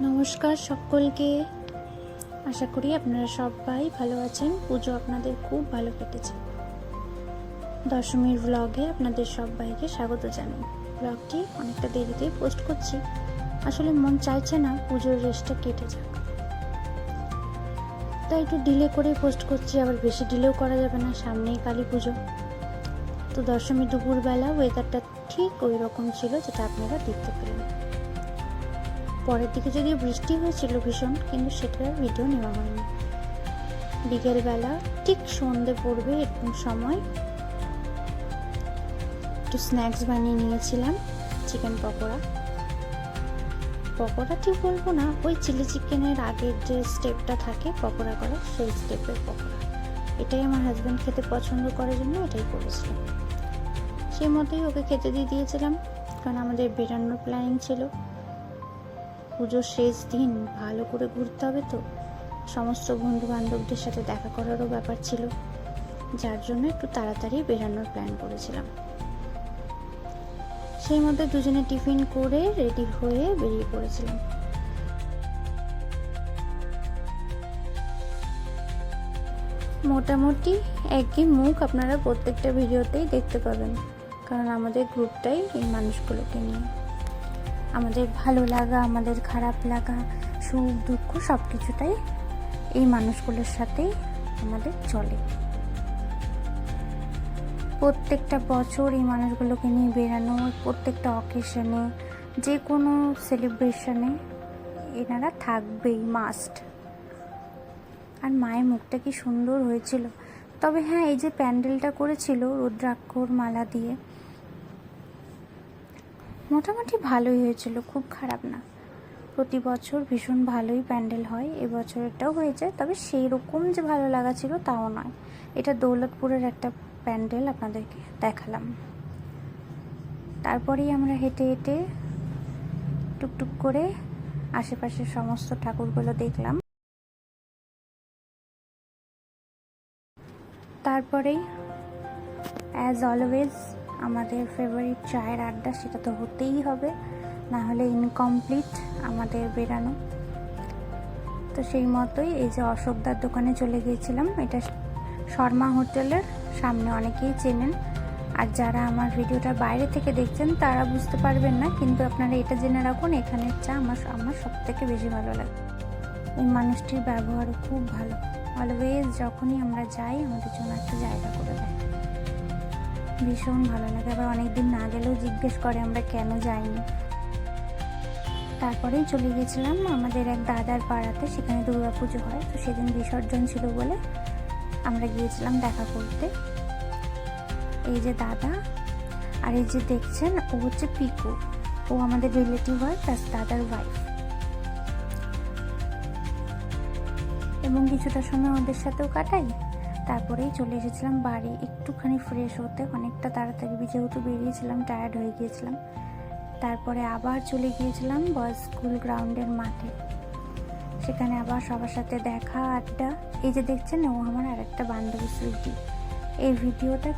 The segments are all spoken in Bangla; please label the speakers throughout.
Speaker 1: নমস্কার সকলকে। আশা করি আপনারা সবাই ভালো আছেন। পুজো আপনাদের খুব ভালো কেটেছে। দশমীর ব্লগে আপনাদের সবাইকে স্বাগত জানাই। ব্লগটি অনেকটা দেরিতে পোস্ট করছি, আসলে মন চাইছে না পুজোর রেস্টটা কেটে যাক, তাই একটু ডিলে করে পোস্ট করছি। আবার বেশি ডিলেও করা যাবে না, সামনেই কালী পুজো। তো দশমী দুপুরবেলা ওয়েদারটা ঠিক ওই রকম ছিল যেটা আপনারা দেখতে পেলেন। পরের দিকে যদিও বৃষ্টি হয়েছিল ভীষণ, কিন্তু সেটার ভিডিও নেওয়া হয়নি। বিকেলবেলা ঠিক সন্ধে পড়বে এরকম সময় একটু স্ন্যাক্স বানিয়ে নিয়েছিলাম। চিকেন পকোড়া ঠিক বলবো না, ওই চিলি চিকেনের আগের যে স্টেপটা থাকে পকোড়া করা, সেই স্টেপের পকোড়া। এটাই আমার হাজব্যান্ড খেতে পছন্দ করার জন্য এটাই করেছিলাম। সেই মতোই ওকে খেতে দিয়ে দিয়েছিলাম, কারণ আমাদের বেরানোর প্ল্যানিং ছিল। পুজোর শেষ দিন ভালো করে ঘুরতে হবে, তো সমস্ত বন্ধু বান্ধবদের সাথে দেখা করারও ব্যাপার ছিল, যার জন্য একটু তাড়াতাড়ি বেরানোর প্ল্যান করেছিলাম। সেই মধ্যে দুজনে টিফিন করে রেডি হয়ে বেরিয়ে পড়েছিলাম। মোটামুটি একই মুখ আপনারা প্রত্যেকটা ভিডিওতেই দেখতে পাবেন, কারণ আমাদের গ্রুপটাই এই মানুষগুলোকে নিয়ে। আমাদের ভালো লাগা, আমাদের খারাপ লাগা, সুখ দুঃখ সব কিছুটাই এই মানুষগুলোর সাথেই আমাদের চলে। প্রত্যেকটা বছর এই মানুষগুলোকে নিয়ে বেরানো, প্রত্যেকটা অকেশনে, যে কোনো সেলিব্রেশনে এনারা থাকবেই, মাস্ট। আর মায়ের মুখটা কি সুন্দর হয়েছিল। তবে হ্যাঁ, এই যে প্যান্ডেলটা করেছিল রুদ্রাক্ষর মালা দিয়ে, মোটামুটি ভালোই হয়েছিল, খুব খারাপ না। প্রতি বছর ভীষণ ভালোই প্যান্ডেল হয়, এবছর এটাও হয়েছে, তবে সেই রকম যে ভালো লাগা ছিল তাও নয়। এটা দৌলতপুরের একটা প্যান্ডেল আপনাদেরকে দেখালাম। তারপরেই আমরা হেঁটে হেঁটে টুকটুক করে আশেপাশের সমস্ত ঠাকুরগুলো দেখলাম। তারপরেই অ্যাজ অলওয়েজ আমাদের ফেভারিট চায়ের আড্ডা, সেটা তো হতেই হবে, না হলে ইনকমপ্লিট আমাদের বেরানো। তো সেই মতোই এই যে অশোকদার দোকানে চলে গিয়েছিলাম। এটা শর্মা হোটেলের সামনে, অনেকেই চেনেন। আর যারা আমার ভিডিওটা বাইরে থেকে দেখছেন তারা বুঝতে পারবেন না, কিন্তু আপনারা এটা জেনে রাখুন, এখানের চা আমার সব থেকে বেশি ভালো লাগে। এই মানুষটির ব্যবহারও খুব ভালো। অলওয়েজ যখনই আমরা যাই আমাদের জন্য একটা জায়গা করে দেয়, ভীষণ ভালো লাগে। আবার অনেকদিন না গেলেও জিজ্ঞেস করে আমরা কেন যাইনি। তারপরেই চলে গেছিলাম আমাদের এক দাদার পাড়াতে, সেখানে দুর্গাপুজো হয়। তো সেদিন বিসর্জন ছিল বলে আমরা গিয়েছিলাম দেখা করতে। এই যে দাদা, আর এই যে দেখছেন ও হচ্ছে পিকু, ও আমাদের রিলেটিভ হয়, প্লাস দাদার ওয়াইফ। এবং কিছুটা সময় ওদের সাথেও কাটাই। তারপরেই চলে এসেছিলাম বাড়ি একটুখানি ফ্রেশ হতে, অনেকটা তাড়াতাড়ি, যেহেতু বেরিয়েছিলাম, টায়ার্ড হয়ে গিয়েছিলাম। তারপরে আবার চলে গিয়েছিলাম বয়েজ স্কুল গ্রাউন্ডের মাঠে, সেখানে আবার সবার সাথে দেখা, আড্ডা। এই যে দেখছেন ও আমার আরেকটা বান্ধবী স্মৃতি। এই ভিডিওটা,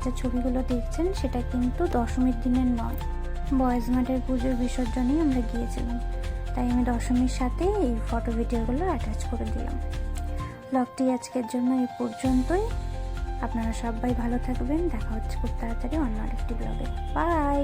Speaker 1: যে ছবিগুলো দেখছেন, সেটা কিন্তু দশমীর দিনের নয়, বয়েজ মাঠের পুজোর বিসর্জনেই আমরা গিয়েছিলাম। তাই আমি দশমীর সাথে এই ফটো ভিডিওগুলো অ্যাটাচ করে দিলাম। ব্লগটি আজকের জন্য এই পর্যন্তই। আপনারা সবাই ভালো থাকবেন, দেখা হচ্ছে খুব তাড়াতাড়ি অন্য আরেকটি ব্লগে। বাই।